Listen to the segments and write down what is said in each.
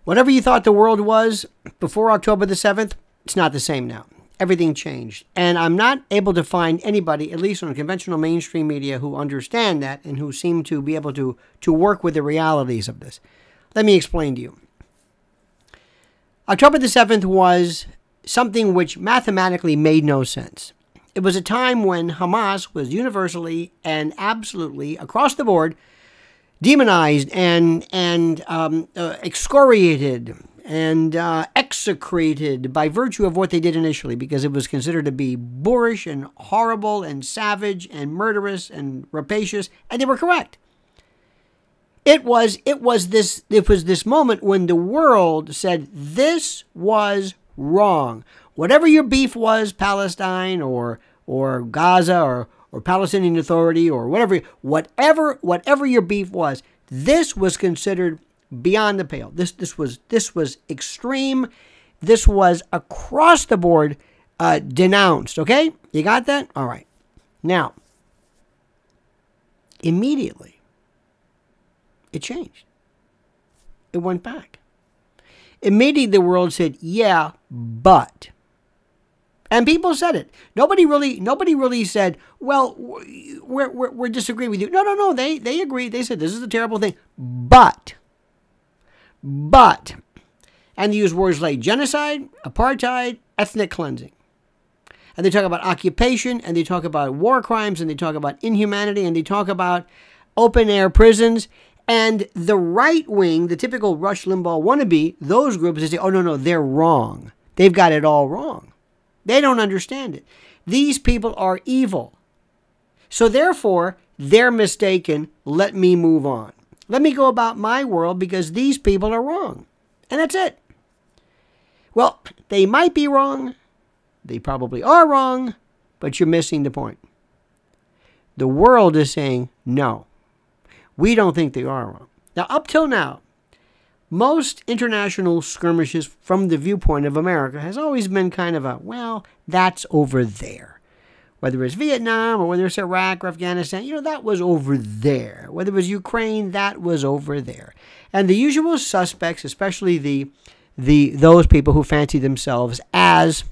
Whatever you thought the world was before October the 7th, it's not the same now. Everything changed. And I'm not able to find anybody, at least on the conventional mainstream media, who understand that and who seem to be able to work with the realities of this. Let me explain to you. October the 7th was something which mathematically made no sense. It was a time when Hamas was universally and absolutely, across the board, demonized and excoriated and execrated by virtue of what they did initially, because it was considered to be boorish and horrible and savage and murderous and rapacious, and they were correct. It was this moment when the world said this was wrong. Whatever your beef was, Palestine or Gaza or Palestinian Authority or whatever your beef was, this was considered beyond the pale. This was extreme. This was across the board denounced. Okay, you got that? All right. Now, immediately, it changed. It went back. Immediately, the world said, "Yeah, but." And people said it. Nobody really said, "Well, we're disagreeing with you." No. They agreed. They said this is a terrible thing, but, and they use words like genocide, apartheid, ethnic cleansing, and they talk about occupation, and they talk about war crimes, and they talk about inhumanity, and they talk about open air prisons. And the right wing, the typical Rush Limbaugh wannabe, those groups, they say, "Oh no, they're wrong. They've got it all wrong. They don't understand it. These people are evil. So therefore, they're mistaken. Let me move on. Let me go about my world because these people are wrong." And that's it. Well, they might be wrong. They probably are wrong, but you're missing the point. The world is saying, no, we don't think they are wrong. Now, up till now, most international skirmishes from the viewpoint of America has always been kind of a, well, that's over there. Whether it's Vietnam or whether it's Iraq or Afghanistan, that was over there. Whether it was Ukraine, that was over there. And the usual suspects, especially those people who fancy themselves as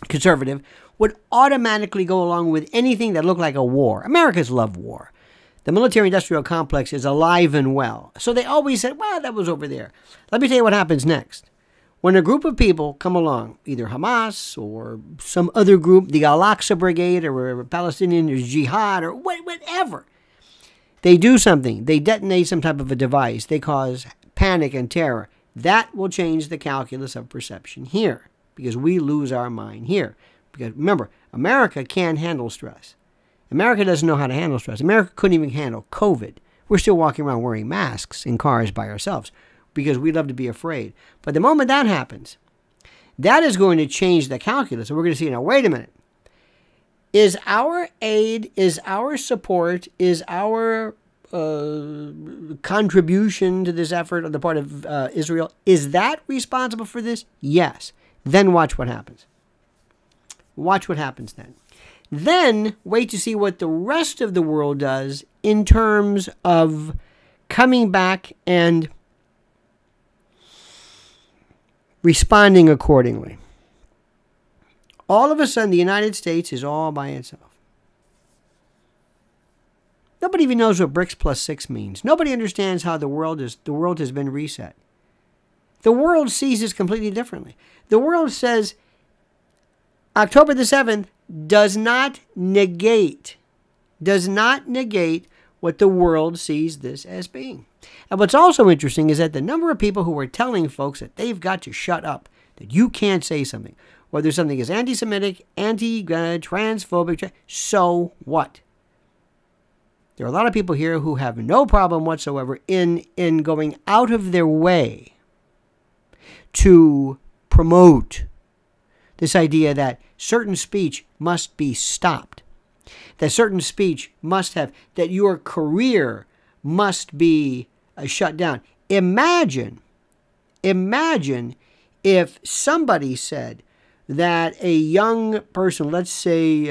conservative, would automatically go along with anything that looked like a war. Americans love war. The military-industrial complex is alive and well. So they always said, well, that was over there. Let me tell you what happens next. When a group of people come along, either Hamas or some other group, the Al-Aqsa Brigade or Palestinian Jihad or whatever, they do something. They detonate some type of a device. They cause panic and terror. That will change the calculus of perception here because we lose our mind here. Because remember, America can't handle stress. America doesn't know how to handle stress. America couldn't even handle COVID. We're still walking around wearing masks in cars by ourselves because we love to be afraid. But the moment that happens, that is going to change the calculus. So we're going to see, now, wait a minute. Is our aid, is our support, is our contribution to this effort on the part of Israel, is that responsible for this? Yes. Then watch what happens. Watch what happens then. Then wait to see what the rest of the world does in terms of coming back and responding accordingly. All of a sudden, the United States is all by itself. Nobody even knows what BRICS plus 6 means. Nobody understands how the world has been reset. The world sees this completely differently. The world says October the 7th does not negate what the world sees this as being. And what's also interesting is that the number of people who are telling folks that they've got to shut up, that you can't say something, whether something is anti-Semitic, transphobic, so what? There are a lot of people here who have no problem whatsoever in going out of their way to promote this idea that certain speech must be stopped, that certain speech must have, that your career must be shut down. Imagine if somebody said that a young person, let's say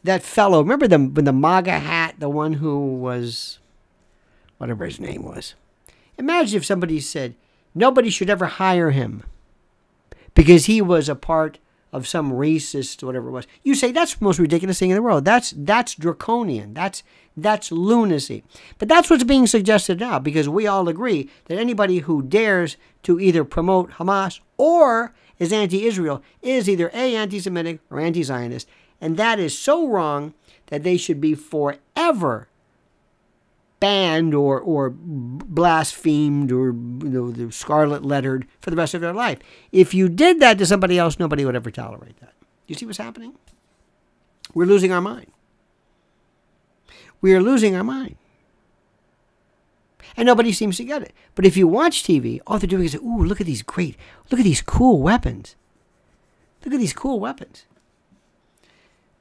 that fellow, remember the MAGA hat, the one who was, whatever his name was, Imagine if somebody said, nobody should ever hire him because he was a part of some racist, whatever it was. You say, that's the most ridiculous thing in the world. That's draconian. That's lunacy. But that's what's being suggested now, because we all agree that anybody who dares to either promote Hamas or is anti-Israel is either A, anti-Semitic or anti-Zionist. And that is so wrong that they should be forever banned or blasphemed or the scarlet lettered for the rest of their life. If you did that to somebody else, nobody would ever tolerate that. You see what's happening? We're losing our mind. We are losing our mind. And nobody seems to get it. But if you watch TV, all they're doing is, ooh, look at these cool weapons. Look at these cool weapons.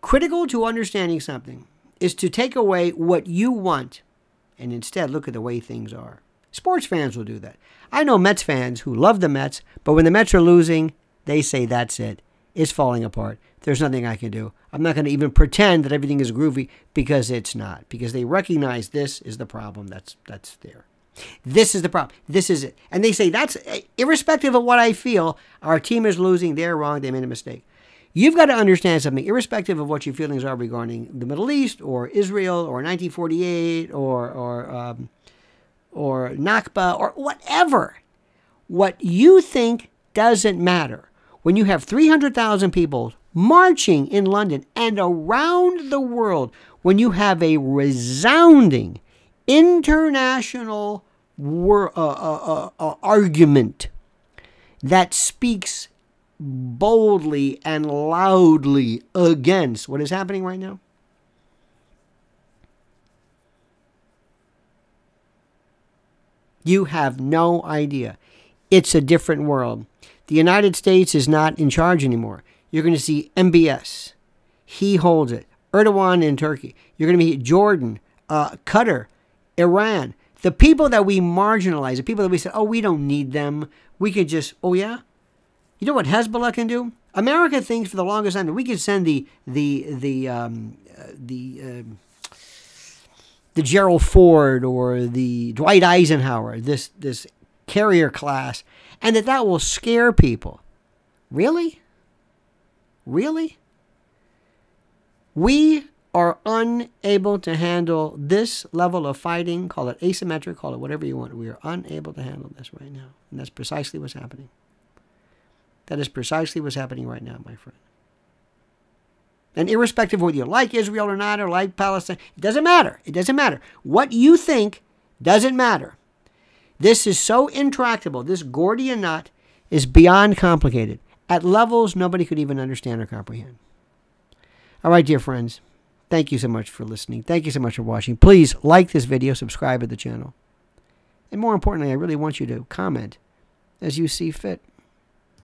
Critical to understanding something is to take away what you want and instead look at the way things are. Sports fans will do that. I know Mets fans who love the Mets, but when the Mets are losing, they say, that's it. It's falling apart. There's nothing I can do. I'm not going to even pretend that everything is groovy, because it's not. Because they recognize this is the problem that's there. This is the problem. This is it. And they say, that's irrespective of what I feel, our team is losing, they're wrong, they made a mistake. You've got to understand something, irrespective of what your feelings are regarding the Middle East or Israel or 1948 or Nakba or whatever. What you think doesn't matter. When you have 300,000 people marching in London and around the world, when you have a resounding international argument that speaks boldly and loudly against what is happening right now, you have no idea. It's a different world. The United States is not in charge anymore. You're going to see MBS. He holds it. Erdogan in Turkey. You're going to meet Jordan, Qatar, Iran. The people that we marginalize, the people that we say, oh, we don't need them. We could just, oh yeah? You know what Hezbollah can do? America thinks for the longest time that we can send the Gerald Ford or the Dwight Eisenhower, this carrier class, and that will scare people. Really? Really? We are unable to handle this level of fighting. Call it asymmetric, call it whatever you want. We are unable to handle this right now. And that's precisely what's happening. That is precisely what's happening right now, my friend. And irrespective of whether you like Israel or not, or like Palestine, it doesn't matter. It doesn't matter. What you think doesn't matter. This is so intractable. This Gordian knot is beyond complicated, at levels nobody could even understand or comprehend. All right, dear friends, thank you so much for listening. Thank you so much for watching. Please like this video, subscribe to the channel. And more importantly, I really want you to comment as you see fit.